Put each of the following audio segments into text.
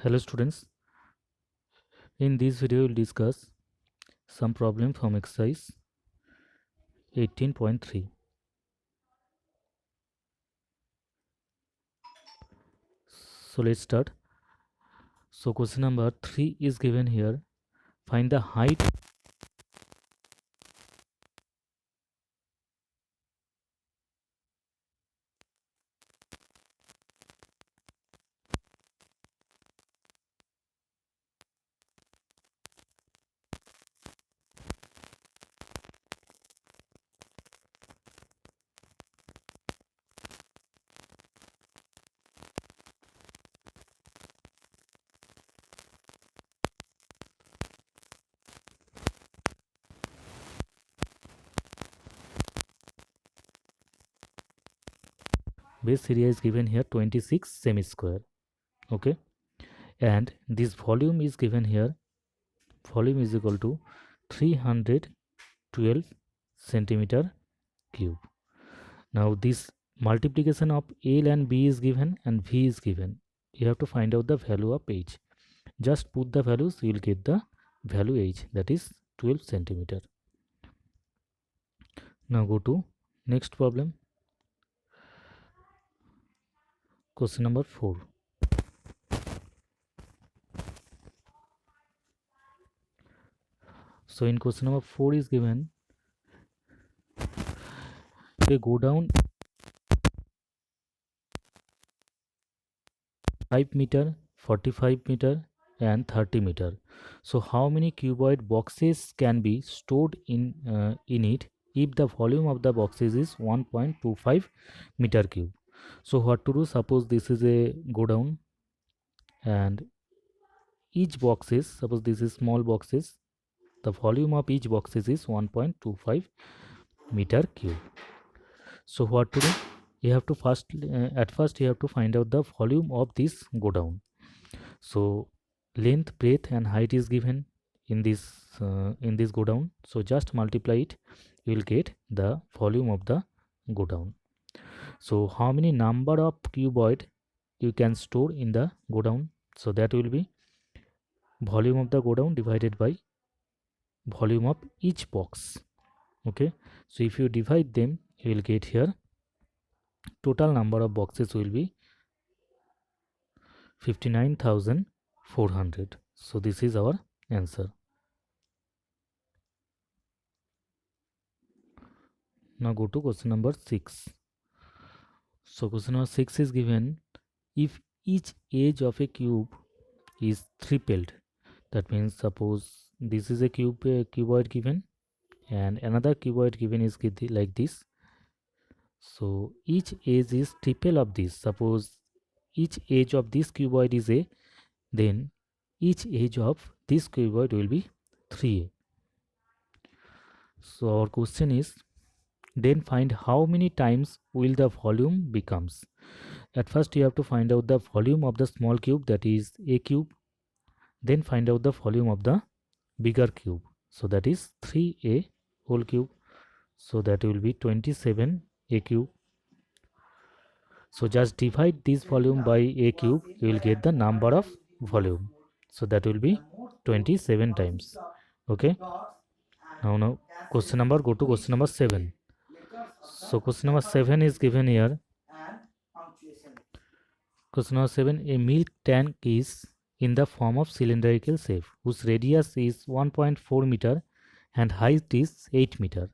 Hello students, in this video we'll discuss some problem from exercise 18.3. So let's start. So question number 3 is given here. Find the height. Base area is given here 26 semi-square. Okay, and this volume is given here. Volume is equal to 312 centimeter cube. Now this multiplication of L and B is given and V is given. You have to find out the value of H. Just put the values, you will get the value H, that is 12 centimeter. Now go to next problem. Question number 4. So in question number 4 is given, they go down 5 meter, 45 meter and 30 meter. So how many cuboid boxes can be stored in it if the volume of the boxes is 1.25 meter cube? So what to do? Suppose this is a go down, and each boxes, suppose this is small boxes, the volume of each boxes is 1.25 meter cube. So what to do? You have to at first you have to find out the volume of this go down. So length, breadth and height is given in this go down. So just multiply it, you will get the volume of the go down. So how many number of cuboid you can store in the go down? So that will be volume of the go down divided by volume of each box. Okay, so if you divide them, you will get here total number of boxes will be 59,400. So this is our answer. Now go to question number 6. So question number 6 is given, if each edge of a cube is tripled, that means suppose this is a cuboid given and another cuboid given is like this. So each edge is triple of this. Suppose each edge of this cuboid is a, then each edge of this cuboid will be 3a. So our question is, then find how many times will the volume becomes. At first you have to find out the volume of the small cube, that is a cube, then find out the volume of the bigger cube, so that is 3a whole cube, so that will be 27a cube. So just divide this volume by a cube, you will get the number of volume, so that will be 27 times. Okay, now question number, go to question number 7. So question number 7 is given here. Question number 7, a milk tank is in the form of cylindrical shape whose radius is 1.4 meter and height is 8 meter.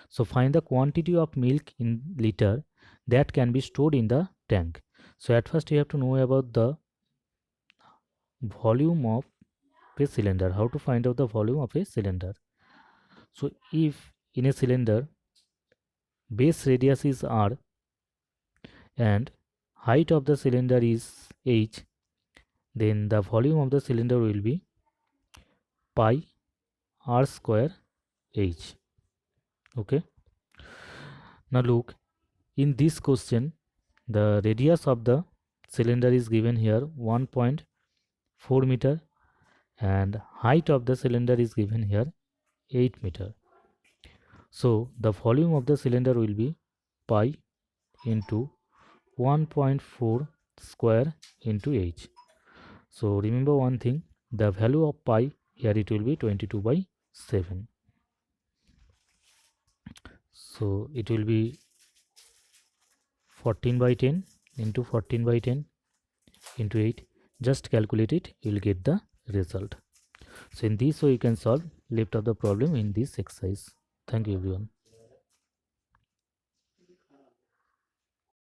So find the quantity of milk in liter that can be stored in the tank. So at first you have to know about the volume of a cylinder. How to find out the volume of a cylinder? So if in a cylinder base radius is r and height of the cylinder is h, then the volume of the cylinder will be pi r square h. Okay, now look, in this question the radius of the cylinder is given here 1.4 meter and height of the cylinder is given here 8 meter. So the volume of the cylinder will be pi into 1.4 square into h. So remember one thing, the value of pi here, it will be 22 by 7. So it will be 14 by 10 into 14 by 10 into 8. Just calculate it, you will get the result. So in this way you can solve left of the problem in this exercise. Thank you everyone.